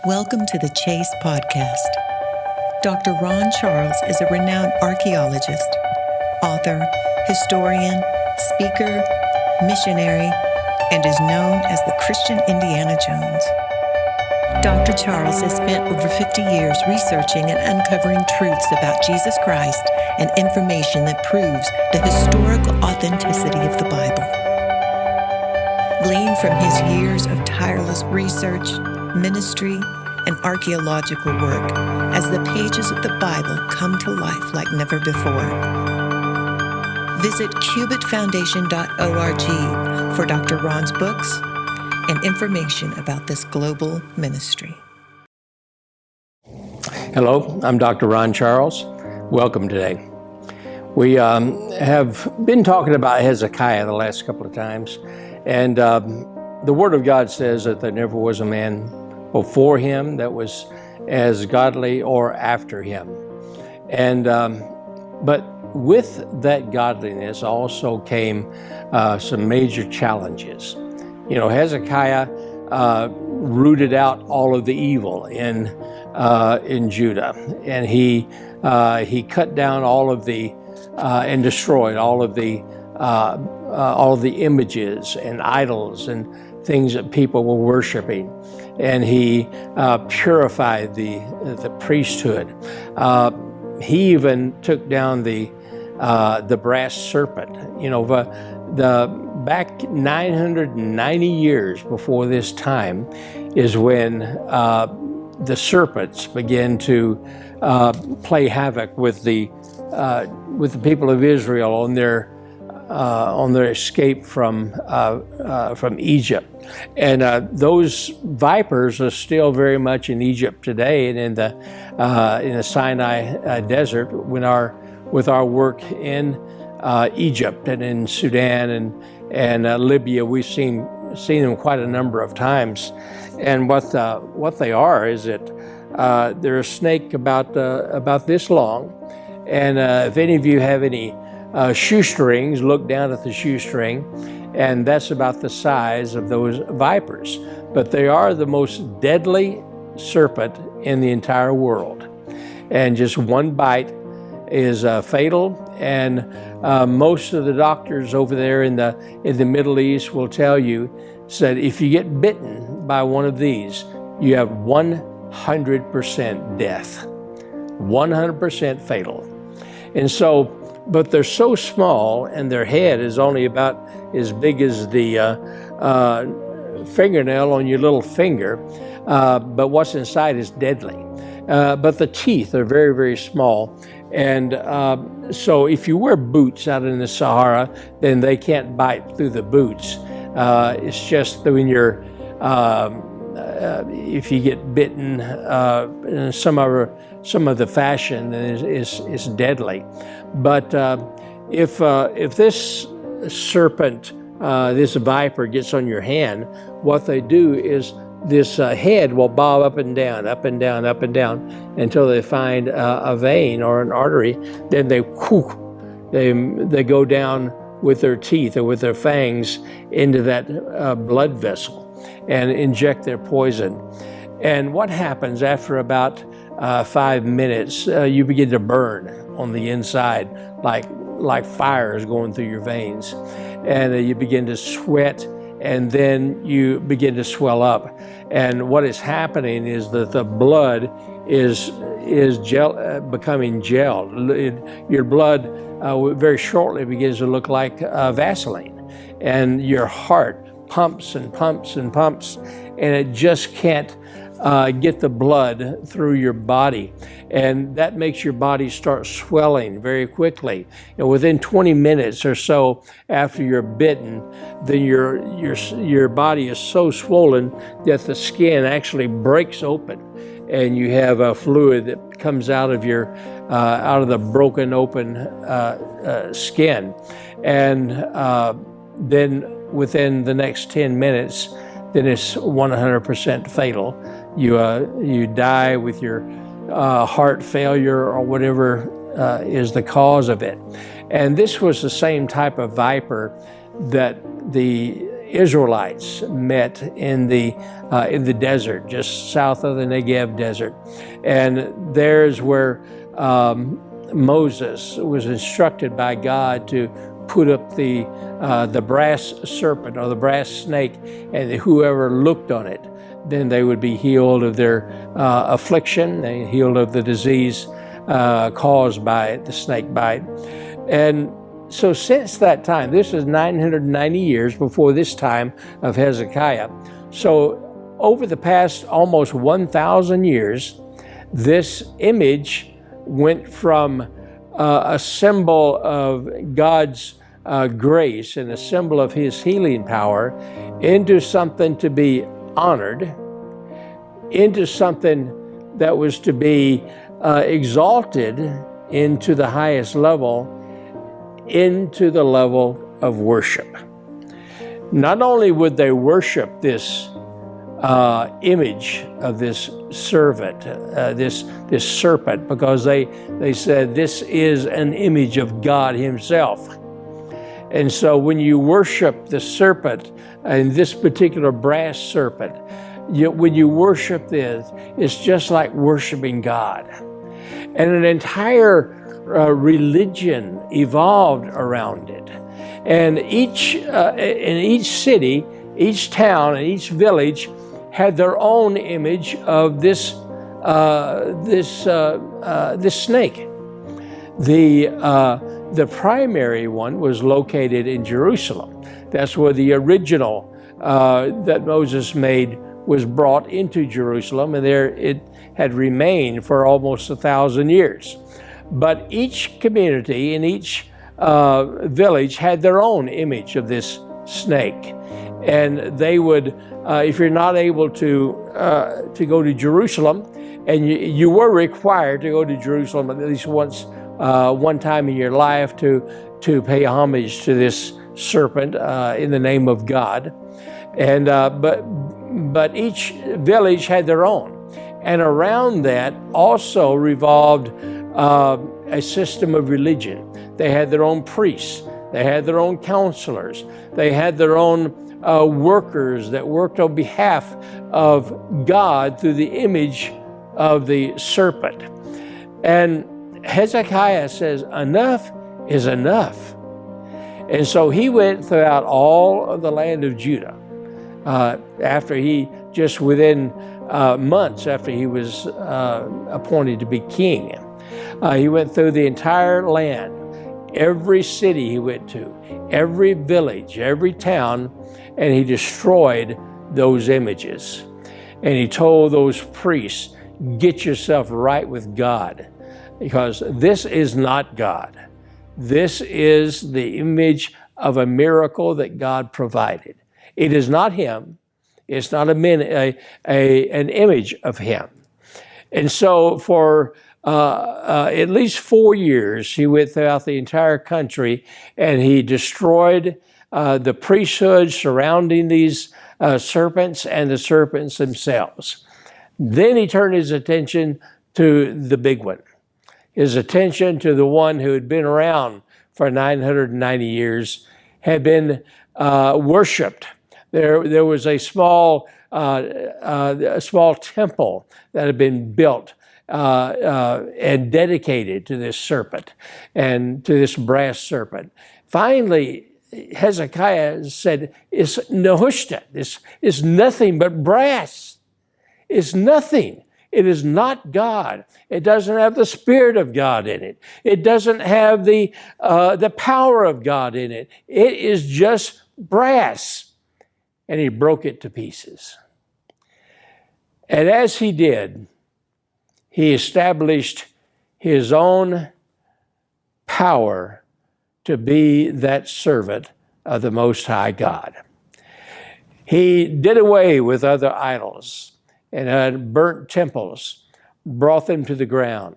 Welcome to the Chase Podcast. Dr. Ron Charles is a renowned archaeologist, author, historian, speaker, missionary, and is known as the Christian Indiana Jones. Dr. Charles has spent over 50 years researching and uncovering truths about Jesus Christ and information that proves the historical authenticity of the Bible. Gleaned from his years of tireless research, ministry, and archaeological work as the pages of the Bible come to life like never before. Visit cubitfoundation.org for Dr. Ron's books and information about this global ministry. Hello, I'm Dr. Ron Charles. Welcome today. We have been talking about Hezekiah the last couple of times, and the Word of God says that there never was a man before him that was as godly or after him. And but with that godliness also came some major challenges. You know, Hezekiah rooted out all of the evil in Judah, and he cut down all of the and destroyed all of the images and idols and things that people were worshiping, and he purified the priesthood. He even took down the brass serpent. You know, the back 990 years before this time is when the serpents began to play havoc with the people of Israel on their escape from Egypt. And those vipers are still very much in Egypt today, and in the Sinai desert. With our work in Egypt and in Sudan and Libya, we've seen them quite a number of times. And what they are is that they're a snake about this long. And if any of you have any shoestrings, look down at the shoestring, and that's about the size of those vipers. But they are the most deadly serpent in the entire world, and just one bite is fatal. And most of the doctors over there in the Middle East will tell you that if you get bitten by one of these, you have 100% death, 100% fatal. And so, but they're so small, and their head is only about as big as the fingernail on your little finger, but what's inside is deadly. But the teeth are very, very small. And so if you wear boots out in the Sahara, then they can't bite through the boots. It's just when you're, if you get bitten in some of the fashion, then it's deadly. But if this serpent, this viper gets on your hand, what they do is this head will bob up and down, up and down, up and down, until they find a vein or an artery. Then they go down with their teeth or with their fangs into that blood vessel and inject their poison. And what happens after about 5 minutes, you begin to burn on the inside, like fire is going through your veins, and you begin to sweat, and then you begin to swell up. And what is happening is that the blood is becoming gelled. Your blood very shortly begins to look like Vaseline, and your heart pumps and pumps and pumps, and it just can't get the blood through your body, and that makes your body start swelling very quickly. And within 20 minutes or so after you're bitten, then your body is so swollen that the skin actually breaks open, and you have a fluid that comes out of the broken open skin, and then within the next 10 minutes, then it's 100% fatal. You die with your heart failure or whatever is the cause of it. And this was the same type of viper that the Israelites met in the desert, just south of the Negev desert, and there's where Moses was instructed by God to put up the brass serpent or the brass snake, and whoever looked on it, then they would be healed of their affliction, they healed of the disease caused by the snake bite. And so since that time, this is 990 years before this time of Hezekiah. So over the past almost 1,000 years, this image went from a symbol of God's grace and a symbol of his healing power into something to be honored, into something that was to be exalted into the highest level, into the level of worship. Not only would they worship this image of this servant, this serpent, because they said this is an image of God himself. And so when you worship the serpent, and this particular brass serpent, when you worship this, it's just like worshiping God. And an entire religion evolved around it. And in each city, each town, and each village had their own image of this snake. The primary one was located in Jerusalem. That's where the original that Moses made was brought into Jerusalem, and there it had remained for almost 1,000 years. But each community and each village had their own image of this snake. And they would, if you're not able to go to Jerusalem, and you were required to go to Jerusalem at least one time in your life to pay homage to this serpent in the name of God. And but each village had their own. And around that also revolved a system of religion. They had their own priests. They had their own counselors. They had their own workers that worked on behalf of God through the image of the serpent. And Hezekiah says, enough is enough. And so he went throughout all of the land of Judah. After he, just within months after he was appointed to be king, he went through the entire land. Every city he went to, every village, every town, and he destroyed those images. And he told those priests, get yourself right with God, because this is not God. This is the image of a miracle that God provided. It is not him. It's not an image of him. And so for at least 4 years, he went throughout the entire country, and he destroyed the priesthood surrounding these serpents and the serpents themselves. Then he turned his attention to the big one, his attention to the one who had been around for 990 years, had been worshipped. There was a small temple that had been built and dedicated to this serpent and to this brass serpent. Finally, Hezekiah said, it's nehushta. This is nothing but brass. It's nothing. It is not God. It doesn't have the Spirit of God in it. It doesn't have the power of God in it. It is just brass. And he broke it to pieces. And as he did, he established his own power to be that servant of the Most High God. He did away with other idols and had burnt temples, brought them to the ground,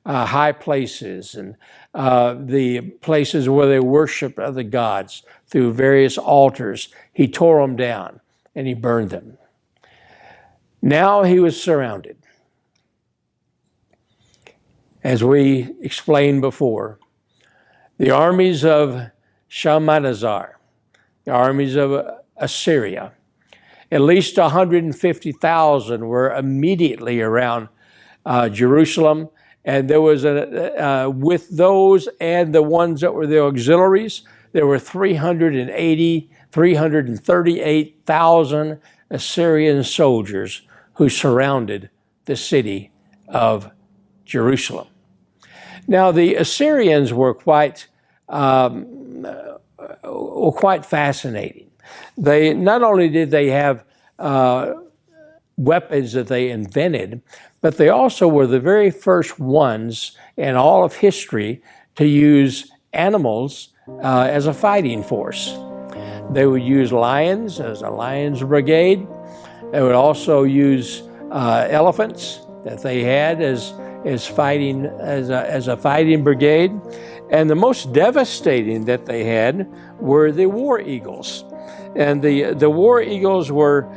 high places, and the places where they worshiped other gods through various altars. He tore them down and he burned them. Now he was surrounded. As we explained before, the armies of Shalmaneser, the armies of Assyria. At least 150,000 were immediately around Jerusalem, and there was with those and the ones that were the auxiliaries, there were 338,000 Assyrian soldiers who surrounded the city of Jerusalem. Now, the Assyrians were quite fascinating. They not only did they have weapons that they invented, but they also were the very first ones in all of history to use animals as a fighting force. They would use lions as a lions brigade. They would also use elephants that they had as a fighting brigade. And the most devastating that they had were the war eagles. And the war eagles were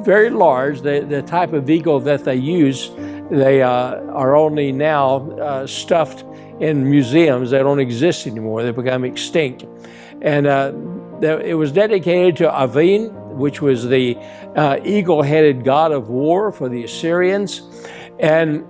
very large. The type of eagle that they use, they are only now stuffed in museums. They don't exist anymore. They've become extinct. And it was dedicated to Avin, which was the eagle-headed god of war for the Assyrians. And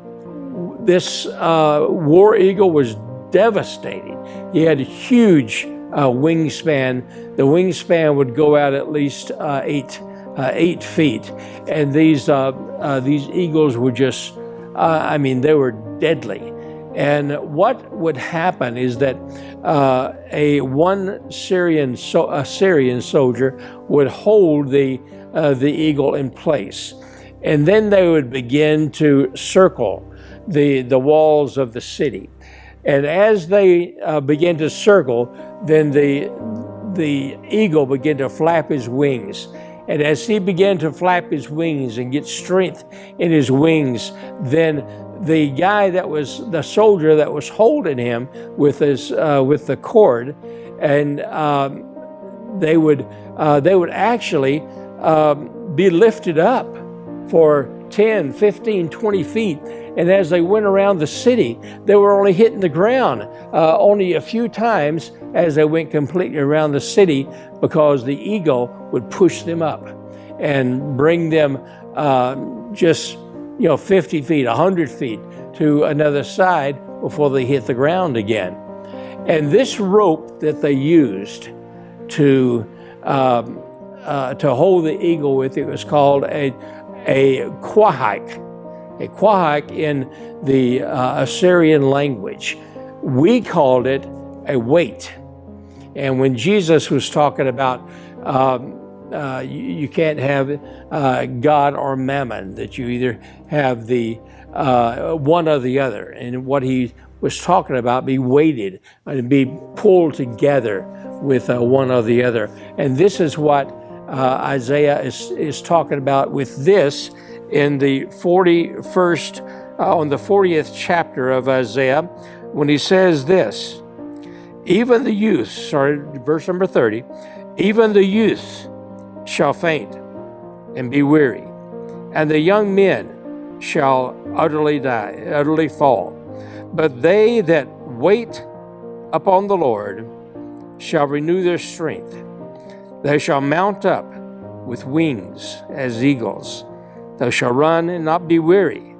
this war eagle was devastating. He had a huge wingspan. The wingspan would go out at least 8 feet. And these eagles were just, they were deadly. And what would happen is that one Assyrian soldier would hold the eagle in place, and then they would begin to circle the walls of the city. And as they began to circle, then the eagle began to flap his wings. And as he began to flap his wings and get strength in his wings, then the guy the soldier that was holding him with the cord, and they would actually be lifted up for 10, 15, 20 feet. And as they went around the city, they were only hitting the ground only a few times as they went completely around the city, because the eagle would push them up and bring them just 50 feet, 100 feet to another side before they hit the ground again. And this rope that they used to hold the eagle with, it was called a quahike. A quahike in the Assyrian language. We called it a weight. And when Jesus was talking about you can't have God or mammon, that you either have the one or the other, and what he was talking about, be weighted and be pulled together with one or the other. And this is what Isaiah is talking about with this in the 41st, on the 40th chapter of Isaiah, when he says this: even the youth, verse number 30, even the youth shall faint and be weary, and the young men shall utterly fall. But they that wait upon the Lord shall renew their strength. They shall mount up with wings as eagles. They shall run and not be weary,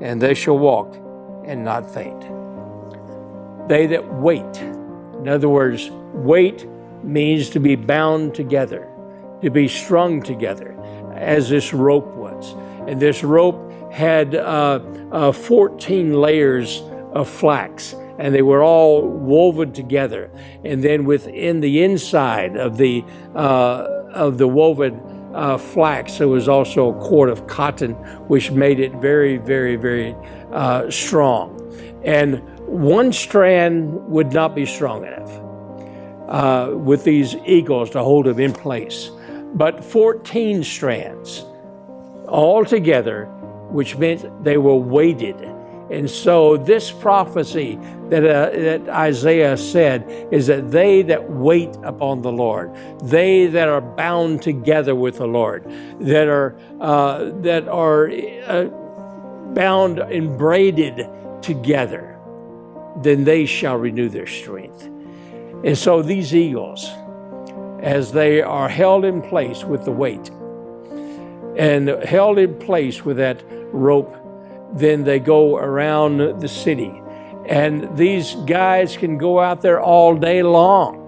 and they shall walk and not faint. They that wait. In other words, wait means to be bound together, to be strung together, as this rope was. And this rope had 14 layers of flax, and they were all woven together. And then within the inside of the woven flax, there was also a cord of cotton, which made it very, very, very strong. And one strand would not be strong enough with these eagles to hold them in place, but 14 strands all together, which meant they were weighted. And so this prophecy that Isaiah said is that they that wait upon the Lord, they that are bound together with the Lord, that are bound and braided together, then they shall renew their strength. And so these eagles, as they are held in place with the weight and held in place with that rope, then they go around the city. And these guys can go out there all day long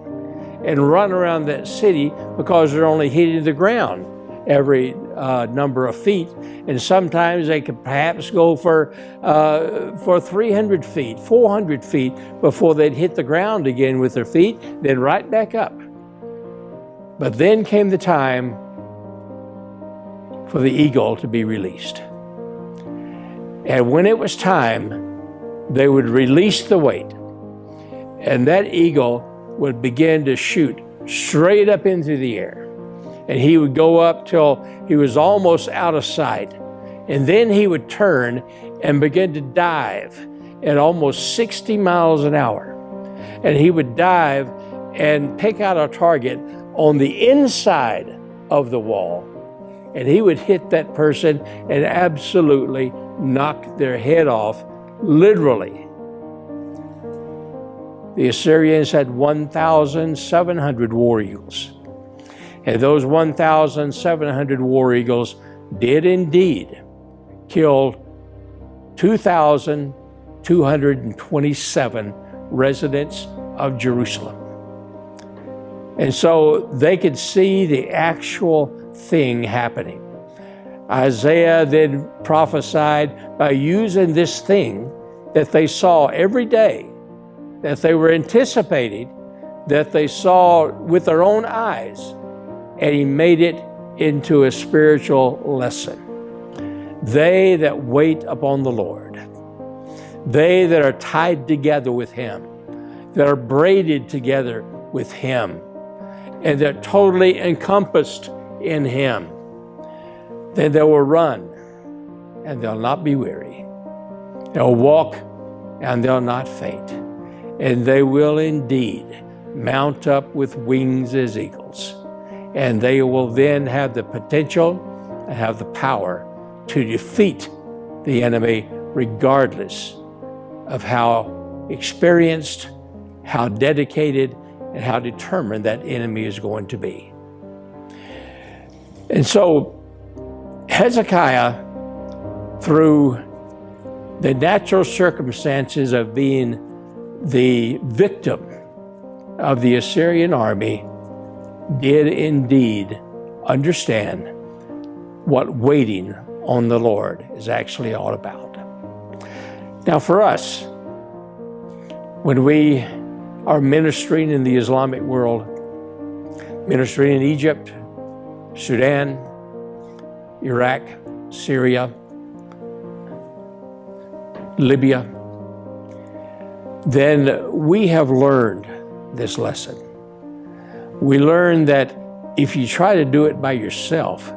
and run around that city because they're only hitting the ground every number of feet. And sometimes they could perhaps go for 300 feet, 400 feet before they'd hit the ground again with their feet, then right back up. But then came the time for the eagle to be released. And when it was time, they would release the weight, and that eagle would begin to shoot straight up into the air. And he would go up till he was almost out of sight. And then he would turn and begin to dive at almost 60 miles an hour. And he would dive and pick out a target on the inside of the wall. And he would hit that person and absolutely knock their head off, literally. The Assyrians had 1,700 war eagles. And those 1,700 war eagles did indeed kill 2,227 residents of Jerusalem. And so they could see the actual thing happening. Isaiah then prophesied by using this thing that they saw every day, that they were anticipating, that they saw with their own eyes, and he made it into a spiritual lesson. They that wait upon the Lord, they that are tied together with him, that are braided together with him, and they're totally encompassed in him, then they will run and they'll not be weary. They'll walk and they'll not faint. And they will indeed mount up with wings as eagles. And they will then have the potential and have the power to defeat the enemy, regardless of how experienced, how dedicated, and how determined that enemy is going to be. And so Hezekiah, through the natural circumstances of being the victim of the Assyrian army, did indeed understand what waiting on the Lord is actually all about. Now for us, when we are ministering in the Islamic world, ministering in Egypt, Sudan, Iraq, Syria, Libya, then we have learned this lesson. We learned that if you try to do it by yourself,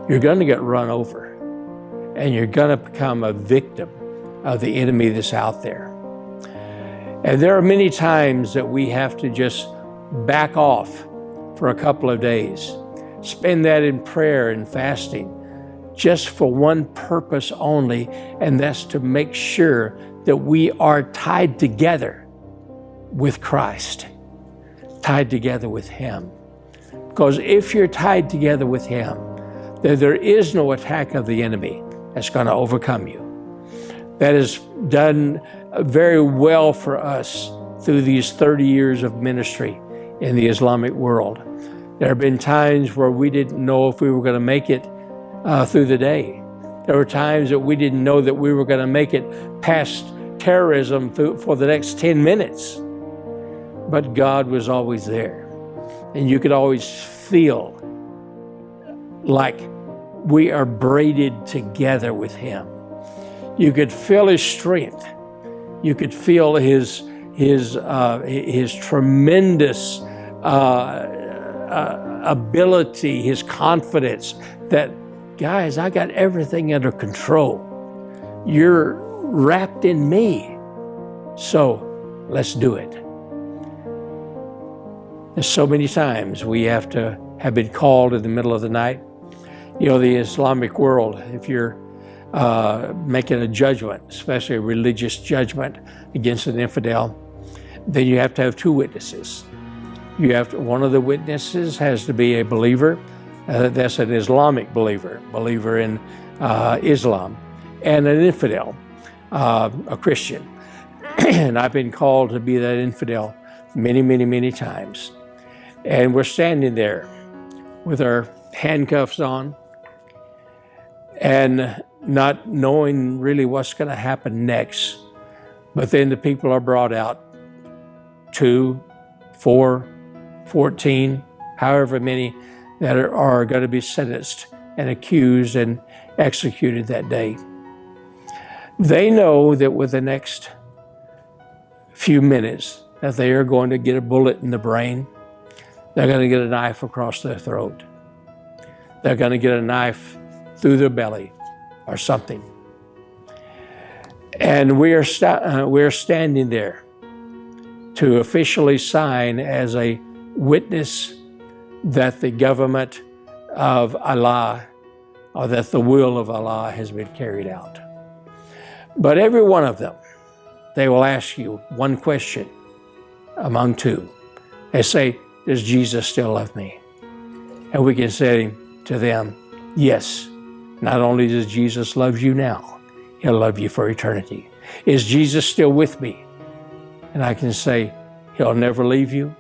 you're going to get run over and you're going to become a victim of the enemy that's out there. And there are many times that we have to just back off for a couple of days, spend that in prayer and fasting, just for one purpose only, and that's to make sure that we are tied together with Christ, tied together with him. Because if you're tied together with him, then there is no attack of the enemy that's going to overcome you. That has done very well for us through these 30 years of ministry in the Islamic world. There have been times where we didn't know if we were going to make it through the day. There were times that we didn't know that we were going to make it past terrorism for the next 10 minutes. But God was always there. And you could always feel like we are braided together with him. You could feel his strength. You could feel his tremendous ability, his confidence that, guys, I got everything under control. You're wrapped in me. So let's do it. There's so many times we have been called in the middle of the night. You know, the Islamic world, if you're making a judgment, especially a religious judgment against an infidel, then you have to have two witnesses. One of the witnesses has to be a believer. That's an Islamic believer in Islam, and an infidel, a Christian. And I've been called to be that infidel many times. And we're standing there with our handcuffs on and not knowing really what's going to happen next. But then the people are brought out, 2, 4, 14, however many that are going to be sentenced and accused and executed that day. They know that with the next few minutes that they are going to get a bullet in the brain. They're going to get a knife across their throat. They're going to get a knife through their belly or something. And we are standing there to officially sign as a witness that the government of Allah, or that the will of Allah has been carried out. But every one of them, they will ask you one question among two. They say, does Jesus still love me? And we can say to them, yes. Not only does Jesus love you now, he'll love you for eternity. Is Jesus still with me? And I can say, he'll never leave you.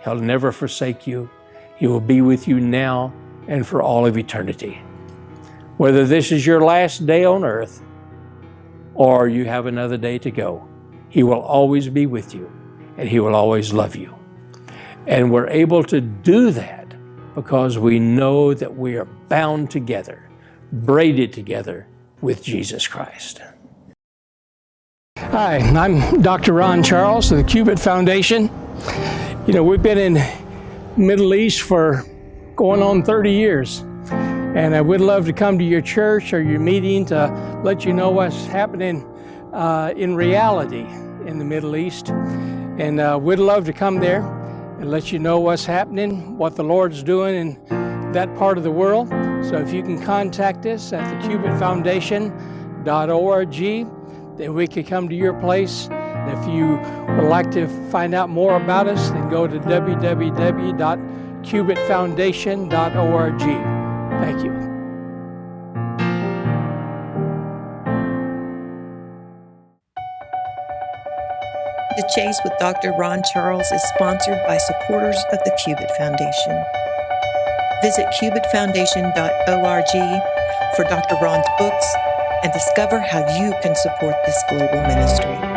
He'll never forsake you. He will be with you now and for all of eternity. Whether this is your last day on earth or you have another day to go, he will always be with you and he will always love you. And we're able to do that because we know that we are bound together, braided together with Jesus Christ. Hi, I'm Dr. Ron Charles of the Cubit Foundation. You know, we've been in Middle East for going on 30 years. And I would love to come to your church or your meeting to let you know what's happening in reality in the Middle East. And we'd love to come there and let you know what's happening, what the Lord's doing in that part of the world. So if you can contact us at thecubitfoundation.org, then we could come to your place. And if you would like to find out more about us, then go to www.cubitfoundation.org. Thank you. The Chase with Dr. Ron Charles is sponsored by supporters of the Cubit Foundation. Visit cubitfoundation.org for Dr. Ron's books and discover how you can support this global ministry.